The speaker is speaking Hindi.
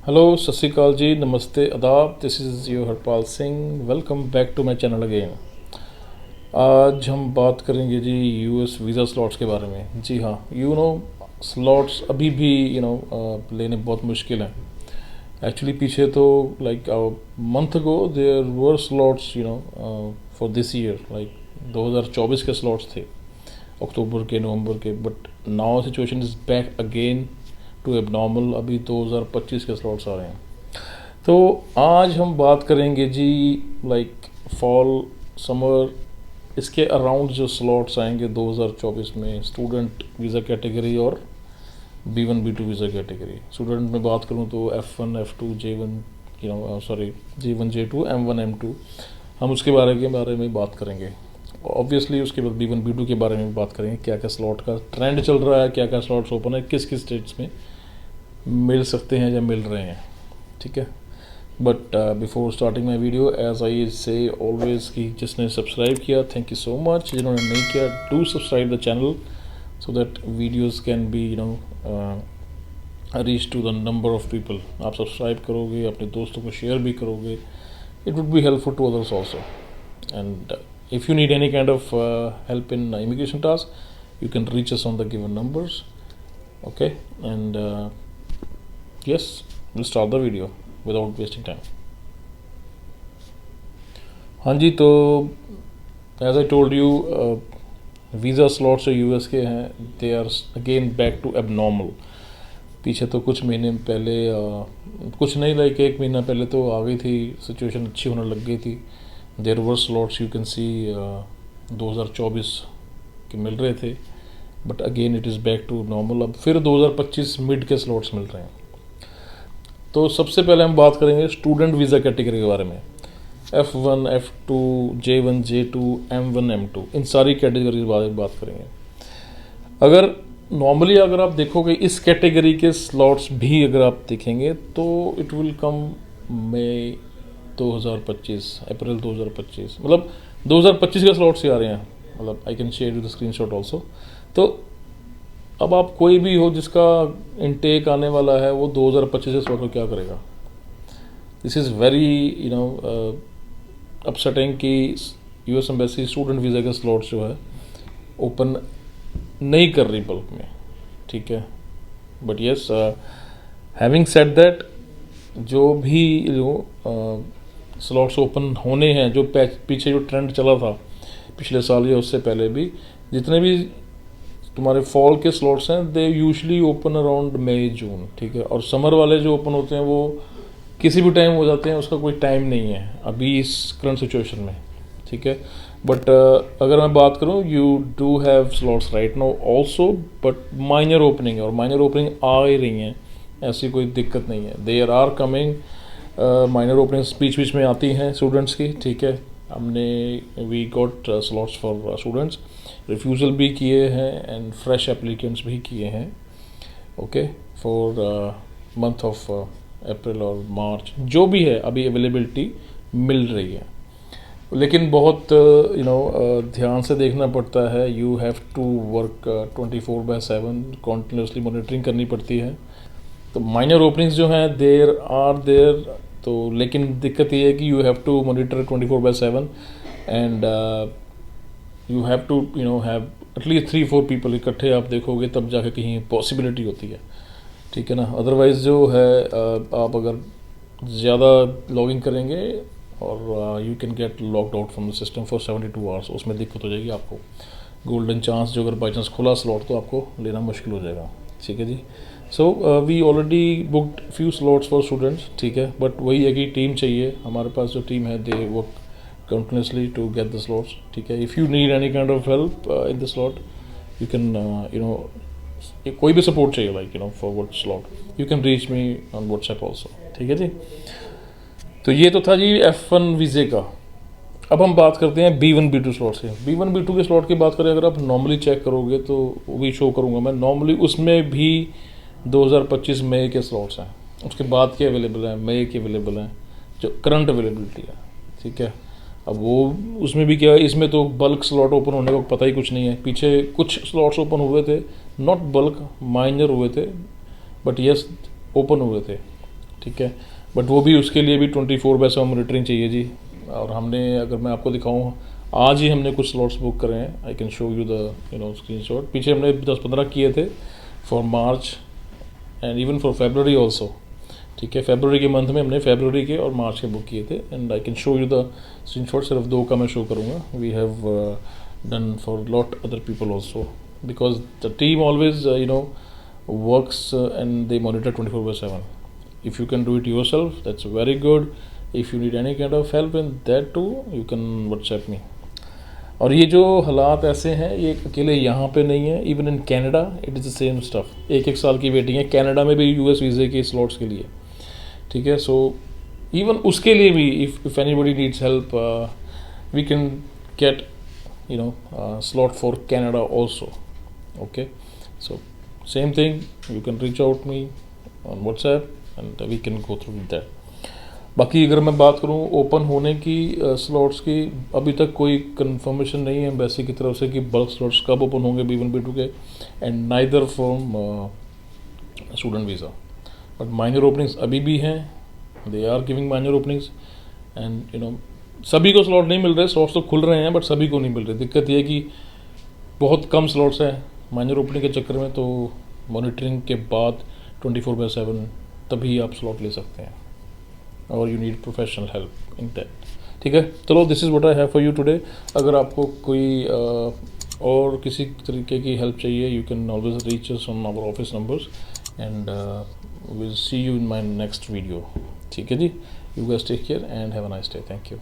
हेलो सत श्री अकाल जी, नमस्ते, आदाब। This is your Harpal Singh. Welcome back to my channel again. आज हम बात करेंगे जी यूएस वीज़ा स्लॉट्स के बारे में। जी हाँ, स्लॉट्स अभी भी लेने बहुत मुश्किल हैं। एक्चुअली पीछे तो like month ago there were slots for this year, like 2024 के स्लॉट्स थे, अक्टूबर के, नवंबर के। But now situation is back again to abnormal. अभी 2025 के स्लॉट्स आ रहे हैं। तो आज हम बात करेंगे जी लाइक फॉल, समर, इसके अराउंड जो स्लॉट्स आएंगे 2024 में स्टूडेंट वीज़ा कैटेगरी और B1 B2 visa category. Student में बात करूँ तो F1 F2 J1 J1 J2 M1 M2, हम उसके बारे में बात करेंगे। ऑब्वियसली उसके बाद B1 B2 के बारे में बात करेंगे, क्या क्या स्लॉट का ट्रेंड चल रहा है, क्या क्या स्लॉट्स ओपन है, किस किस स्टेट्स में मिल सकते हैं या मिल रहे हैं। ठीक है। But before starting my video, as I say always कि जिसने सब्सक्राइब किया थैंक यू सो मच, जिन्होंने नहीं किया do subscribe the channel so that videos can be reach to the number of people. आप सब्सक्राइब करोगे, अपने दोस्तों को शेयर भी करोगे, it would be helpful to others also. And if you need any kind of help in immigration task, you can reach us on the given numbers. Okay, and yes, we'll start the video without wasting time. हाँ जी, तो as I told you, visa slots जो यूएस के हैं they are again back to abnormal. पीछे तो कुछ महीने पहले कुछ नहीं, लाइक एक महीना पहले तो आ गई थी, सिचुएशन अच्छी होने लग गई थी। There were slots you can see 2024 के मिल रहे थे, but again it is back to normal. अब फिर 2025 मिड के स्लॉट्स मिल रहे हैं। तो सबसे पहले हम बात करेंगे स्टूडेंट वीज़ा कैटेगरी के बारे में। F1 F2 J1 J2 M1 M2, इन सारी कैटेगरी के बारे में बात करेंगे। अगर नॉर्मली अगर आप देखोगे इस कैटेगरी के स्लॉट्स भी अगर आप देखेंगे तो इट विल कम मई 2025, अप्रैल 2025, मतलब 2025 के स्लॉट्स ही आ रहे हैं। मतलब I can share you the screen shot also. तो अब आप कोई भी हो जिसका इनटेक आने वाला है, वो 2025 से स्लॉट को क्या करेगा। दिस इज़ वेरी अपसेटिंग कि यूएस एम्बेसी स्टूडेंट वीज़ा के स्लॉट्स जो है ओपन नहीं कर रही बल्क में। ठीक है, but yes, having said that, जो भी स्लॉट्स ओपन होने हैं, जो पीछे जो ट्रेंड चला था पिछले साल या उससे पहले भी, जितने भी तुम्हारे फॉल के स्लॉट्स हैं दे यूजली ओपन अराउंड मई जून। ठीक है, और समर वाले जो ओपन होते हैं वो किसी भी टाइम हो जाते हैं, उसका कोई टाइम नहीं है अभी इस करंट सिचुएशन में। ठीक है, बट अगर मैं बात करूं, you do have slots right now also, but minor opening है, और माइनर ओपनिंग आ ही रही हैं, ऐसी कोई दिक्कत नहीं है। There are coming minor opening, बीच बीच में आती हैं स्टूडेंट्स की। ठीक है, हमने we got slots for students, refusal भी किए हैं एंड फ्रेश एप्लीकेंट्स भी किए हैं। Okay, for month of April और मार्च, जो भी है अभी अवेलेबिलिटी मिल रही है। लेकिन बहुत ध्यान से देखना पड़ता है। You have to work 24/7, continuously monitoring करनी पड़ती है। तो माइनर ओपनिंग्स जो हैं देर आर देयर, तो लेकिन दिक्कत ये है कि you have to monitor 24/7 and you have to have at least 3-4 people इकट्ठे आप देखोगे तब जाके कहीं पॉसिबिलिटी होती है। ठीक है ना, अदरवाइज़ जो है आप अगर ज़्यादा लॉगिंग करेंगे और you can get locked out from the system for 72 hours, उसमें दिक्कत हो जाएगी आपको। गोल्डन चांस जो अगर बाई चांस खुला स्लॉट तो आपको लेना मुश्किल हो जाएगा। ठीक है जी, so we already booked few slots for students. ठीक है, बट वही है कि टीम चाहिए। हमारे पास जो टीम है they work continuously to get the slots. ठीक है, if you need any kind of help in the slot, you can कोई भी सपोर्ट चाहिए like for what slot, you can reach me on WhatsApp also. ठीक है जी, तो ये तो था जी F1 वीज़े का। अब हम बात करते हैं B1 B2 स्लॉट से। B1 B2 के स्लॉट की बात करें, अगर आप नॉर्मली चेक करोगे तो वो भी शो करूँगा मैं। नॉर्मली उसमें भी 2025 मई के स्लॉट्स हैं, उसके बाद के अवेलेबल हैं, मई के अवेलेबल हैं, जो करंट अवेलेबिलिटी है। ठीक है, अब वो उसमें भी क्या है, इसमें तो बल्क स्लॉट ओपन होने का पता ही कुछ नहीं है। पीछे कुछ स्लॉट्स ओपन हुए थे, नॉट बल्क, माइनर हुए थे, बट यस ओपन हुए थे। ठीक है। बट वो भी उसके लिए भी 24/7 मॉनिटरिंग चाहिए जी। और हमने, अगर मैं आपको दिखाऊँ, आज ही हमने कुछ स्लॉट्स बुक करे हैं। आई can show you the screenshot. पीछे हमने 10-15 किए थे for March and even for February also, ठीक है। फेबररी के मंथ में हमने फेबररी के और मार्च के बुक किए थे, and I can show you the screenshot. सिर्फ 2 का मैं शो करूँगा। We have done for lot other people also, because the team always works and they monitor 24/7. If you can do it yourself, that's very good. If you need any kind of help in that too, you can WhatsApp me. और ये जो हालात ऐसे हैं, ये अकेले यहाँ पे नहीं है, even in Canada it is the same stuff. 1 साल की वेटिंग है कनाडा में भी US वीज़े के स्लॉट्स के लिए, ठीक है। सो इवन उसके लिए भी if anybody needs help, we can get slot for Canada also, okay. So same thing, you can reach out me on WhatsApp and we can go through with that. बाकी अगर मैं बात करूँ ओपन होने की स्लॉट्स की, अभी तक कोई कंफर्मेशन नहीं है एम्बेसी की तरफ से कि बल्क स्लॉट्स कब ओपन होंगे B1 B2 के, and neither from student visa. But minor openings अभी भी हैं, they are giving minor openings, and सभी को स्लॉट नहीं मिल रहे। स्लॉट्स तो खुल रहे हैं बट सभी को नहीं मिल रहे। दिक्कत ये है कि बहुत कम स्लॉट्स हैं माइनर ओपनिंग के चक्कर में, तो मॉनिटरिंग के बाद 24/7 तभी आप स्लॉट ले सकते हैं, और you need professional help in that, ठीक है। चलो, this is what I have for you today. अगर आपको कोई और किसी तरीके की हेल्प चाहिए, you can always reach us on our office numbers, and will see you in my next video, ठीक है जी। You guys take care and have a nice day. Thank you.